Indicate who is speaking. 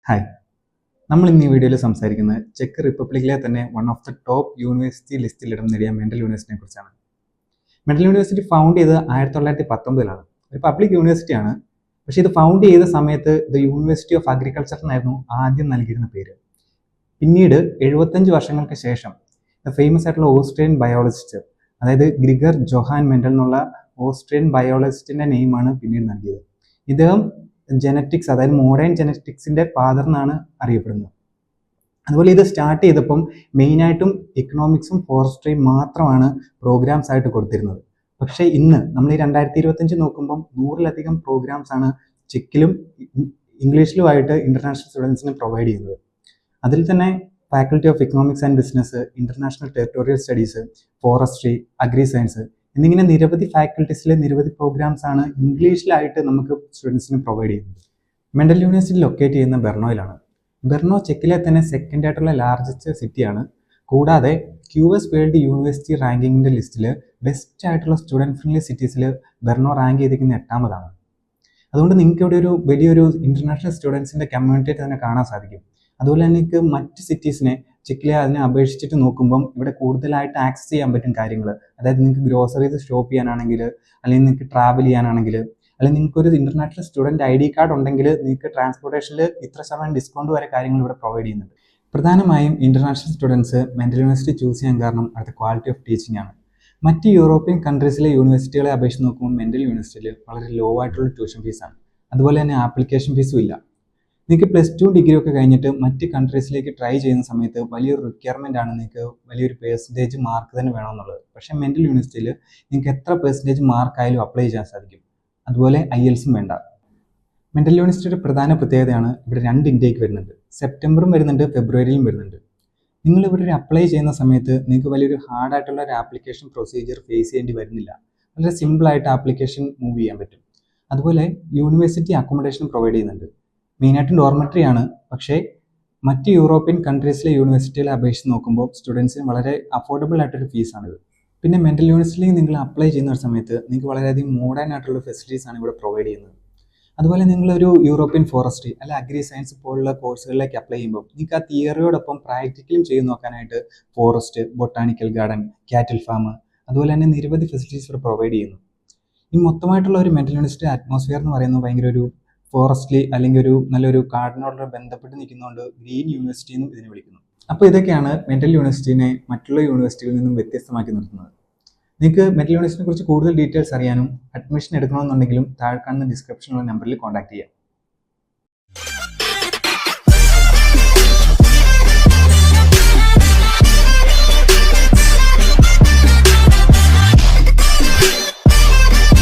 Speaker 1: Hi, നമ്മൾ ഇന്ന് ഈ വീഡിയോയിൽ സംസാരിക്കുന്നത് ചെക്ക് റിപ്പബ്ലിക്കിലെ തന്നെ one of the top university ലിസ്റ്റിൽ ഇടം നേടിയ മെന്റൽ യൂണിവേഴ്സിറ്റിയെ കുറിച്ചാണ്. മെന്റൽ യൂണിവേഴ്സിറ്റി ഫൗണ്ട് ചെയ്തത് 1919 ഒരു പബ്ലിക് യൂണിവേഴ്സിറ്റിയാണ്. പക്ഷേ ഇത് ഫൗണ്ട് ചെയ്ത സമയത്ത് ദ യൂണിവേഴ്സിറ്റി ഓഫ് അഗ്രികൾച്ചർ എന്നായിരുന്നു ആദ്യം നൽകിയിരുന്ന പേര്. പിന്നീട് 75 വർഷങ്ങൾക്ക് ശേഷം ഫേമസ് ആയിട്ടുള്ള ഓസ്ട്രിയൻ ബയോളജിസ്റ്റ്, അതായത് ഗ്രിഗർ ജോഹാൻ മെന്റൽ എന്നുള്ള ഓസ്ട്രിയൻ ബയോളജിസ്റ്റിന്റെ നെയിമാണ് പിന്നീട് നൽകിയത്. ഇദ്ദേഹം ജനറ്റിക്സ്, അതായത് മോഡേൺ ജനറ്റിക്സിന്റെ ഫാദർ എന്നാണ് അറിയപ്പെടുന്നത്. അതുപോലെ ഇത് സ്റ്റാർട്ട് ചെയ്തപ്പം മെയിനായിട്ടും എക്കണോമിക്സും ഫോറസ്ട്രിയും മാത്രമാണ് പ്രോഗ്രാംസ് ആയിട്ട് കൊടുത്തിരുന്നത്. പക്ഷേ ഇന്ന് നമ്മൾ ഈ 2025 നോക്കുമ്പം 100-ലധികം പ്രോഗ്രാംസ് ആണ് ചെക്കിലും ഇംഗ്ലീഷിലുമായിട്ട് ഇന്റർനാഷണൽ സ്റ്റുഡൻസിന് പ്രൊവൈഡ് ചെയ്യുന്നത്. അതിൽ തന്നെ faculty of economics and business, international territorial studies, forestry, agri science എന്നിങ്ങനെ നിരവധി ഫാക്കൽറ്റീസിലെ നിരവധി പ്രോഗ്രാംസ് ആണ് ഇംഗ്ലീഷിലായിട്ട് നമുക്ക് സ്റ്റുഡൻസിന് പ്രൊവൈഡ് ചെയ്യുന്നത്. മെന്റൽ യൂണിവേഴ്സിറ്റി ലൊക്കേറ്റ് ചെയ്യുന്ന ബെർണോയിലാണ്. ബെർണോ ചെക്കിലെ തന്നെ സെക്കൻഡ് ആയിട്ടുള്ള ലാർജസ്റ്റ് സിറ്റിയാണ്. കൂടാതെ QS വേൾഡ് യൂണിവേഴ്സിറ്റി റാങ്കിങ്ങിന്റെ ലിസ്റ്റിൽ ബെസ്റ്റ് ആയിട്ടുള്ള സ്റ്റുഡൻറ് ഫ്രണ്ട്ലി സിറ്റീസിൽ ബെർണോ റാങ്ക് ചെയ്തിരിക്കുന്ന 8ാമതാണ്. അതുകൊണ്ട് നിങ്ങൾക്ക് ഇവിടെ ഒരു വലിയൊരു ഇന്റർനാഷണൽ സ്റ്റുഡൻസിന്റെ കമ്മ്യൂണിറ്റി തന്നെ കാണാൻ സാധിക്കും. അതുപോലെ തന്നെ നിങ്ങൾക്ക് മറ്റ് സിറ്റീസിനെ ചെക്കിലെ അതിനെ അപേക്ഷിച്ചിട്ട് നോക്കുമ്പം ഇവിടെ കൂടുതലായിട്ട് ആക്സസ് ചെയ്യാൻ പറ്റും കാര്യങ്ങൾ. അതായത് നിങ്ങൾക്ക് ഗ്രോസറീസ് ഷോപ്പ് ചെയ്യാനാണെങ്കിൽ, അല്ലെങ്കിൽ നിങ്ങൾക്ക് ട്രാവൽ ചെയ്യാനാണെങ്കിൽ, അല്ലെങ്കിൽ നിങ്ങൾക്ക് ഒരു ഇന്റർനാഷണൽ സ്റ്റുഡൻറ് ID കാർഡ് ഉണ്ടെങ്കിൽ നിങ്ങൾക്ക് ട്രാൻസ്പോർട്ടേഷനിൽ ഇത്ര ശതമാനം ഡിസ്കൗണ്ട് വരെ കാര്യങ്ങൾ ഇവിടെ പ്രൊവൈഡ് ചെയ്യുന്നുണ്ട്. പ്രധാനമായും international students mental university choose ചെയ്യാൻ കാരണം അടുത്ത ക്വാളിറ്റി ഓഫ് ടീച്ചിങ് ആണ്. മറ്റ് യൂറോപ്യൻ കൺട്രീസിലെ യൂണിവേഴ്സിറ്റികളെ അപേക്ഷിച്ച് നോക്കുമ്പോൾ മെന്റൽ യൂണിവേഴ്സിറ്റിയിൽ വളരെ ലോ ആയിട്ടുള്ള ട്യൂഷൻ ഫീസാണ്. അതുപോലെ തന്നെ ആപ്ലിക്കേഷൻ ഫീസും ഇല്ല. നിങ്ങൾക്ക് +2 ഡിഗ്രി ഒക്കെ കഴിഞ്ഞിട്ട് മറ്റ് കൺട്രീസിലേക്ക് ട്രൈ ചെയ്യുന്ന സമയത്ത് വലിയൊരു റിക്വയർമെൻ്റ് ആണ്, നിങ്ങൾക്ക് വലിയൊരു പെർസെൻറ്റേജ് മാർക്ക് തന്നെ വേണമെന്നുള്ളത്. പക്ഷേ മെന്റൽ യൂണിവേഴ്സിറ്റിയിൽ നിങ്ങൾക്ക് എത്ര പെർസെൻറ്റേജ് മാർക്കായാലും അപ്ലൈ ചെയ്യാൻ സാധിക്കും. അതുപോലെ IELTS-ഉം വേണ്ട. മെന്റൽ യൂണിവേഴ്സിറ്റിയുടെ പ്രധാന പ്രത്യേകതയാണ് ഇവിടെ 2 ഇൻടേക്ക് വരുന്നുണ്ട്. സെപ്റ്റംബറും വരുന്നുണ്ട്, ഫെബ്രുവരിയിലും വരുന്നുണ്ട്. നിങ്ങൾ ഇവിടെ ഒരു അപ്ലൈ ചെയ്യുന്ന സമയത്ത് നിങ്ങൾക്ക് വലിയൊരു ഹാർഡായിട്ടുള്ള ഒരു ആപ്ലിക്കേഷൻ പ്രൊസീജിയർ ഫേസ് ചെയ്യേണ്ടി വരുന്നില്ല. വളരെ സിമ്പിളായിട്ട് ആപ്ലിക്കേഷൻ മൂവ് ചെയ്യാൻ പറ്റും. അതുപോലെ യൂണിവേഴ്സിറ്റി അക്കോമഡേഷൻ പ്രൊവൈഡ് ചെയ്യുന്നുണ്ട്. മെയിനായിട്ടും ഡോർമെറ്ററി ആണ്. പക്ഷേ മറ്റ് യൂറോപ്യൻ കൺട്രീസിലെ യൂണിവേഴ്സിറ്റികളെ അപേക്ഷിച്ച് നോക്കുമ്പോൾ സ്റ്റുഡൻസിന് വളരെ അഫോർഡബിൾ ആയിട്ടൊരു ഫീസാണിത്. പിന്നെ മെന്റൽ യൂണിവേഴ്സിറ്റിയിൽ നിങ്ങൾ അപ്ലൈ ചെയ്യുന്ന സമയത്ത് നിങ്ങൾക്ക് വളരെയധികം മോഡേൺ ആയിട്ടുള്ള ഫെസിലിറ്റീസ് ആണ് ഇവിടെ പ്രൊവൈഡ് ചെയ്യുന്നത്. അതുപോലെ നിങ്ങളൊരു യൂറോപ്യൻ ഫോറസ്ട്രി അല്ല അഗ്രി സയൻസ് പോലുള്ള കോഴ്സുകളിലേക്ക് അപ്ലൈ ചെയ്യുമ്പോൾ നിങ്ങൾക്ക് ആ തിയറിയോടൊപ്പം പ്രാക്ടിക്കലും ചെയ്ത് നോക്കാനായിട്ട് ഫോറസ്റ്റ്, ബൊട്ടാണിക്കൽ ഗാർഡൻ, കാറ്റിൽ ഫാം, അതുപോലെ തന്നെ നിരവധി ഫെസിലിറ്റീസ് ഇവിടെ പ്രൊവൈഡ് ചെയ്യുന്നു. ഈ മൊത്തമായിട്ടുള്ള ഒരു മെന്റൽ യൂണിവേഴ്സിറ്റി അറ്റ്മോസ്ഫിയർ എന്ന് പറയുന്നത് ഭയങ്കര ഒരു ഫോറസ്റ്റ്ലി അല്ലെങ്കിൽ ഒരു നല്ലൊരു കാർഡിനോട് ബന്ധപ്പെട്ട് നിൽക്കുന്നതുകൊണ്ട് ഗ്രീൻ യൂണിവേഴ്സിറ്റി എന്നും ഇതിനെ വിളിക്കുന്നു. അപ്പോൾ ഇതൊക്കെയാണ് മെന്റൽ യൂണിവേഴ്സിറ്റിനെ മറ്റുള്ള യൂണിവേഴ്സിറ്റികളിൽ നിന്നും വ്യത്യസ്തമാക്കി നിർത്തുന്നത്. നിങ്ങൾക്ക് മെന്റൽ യൂണിവേഴ്സിറ്റിനെ കുറിച്ച് കൂടുതൽ ഡീറ്റെയിൽസ് അറിയാനും അഡ്മിഷൻ എടുക്കണമെന്നുണ്ടെങ്കിലും താഴെ കാണുന്ന ഡിസ്ക്രിപ്ഷനുള്ള നമ്പറിൽ കോൺടാക്ട് ചെയ്യാം.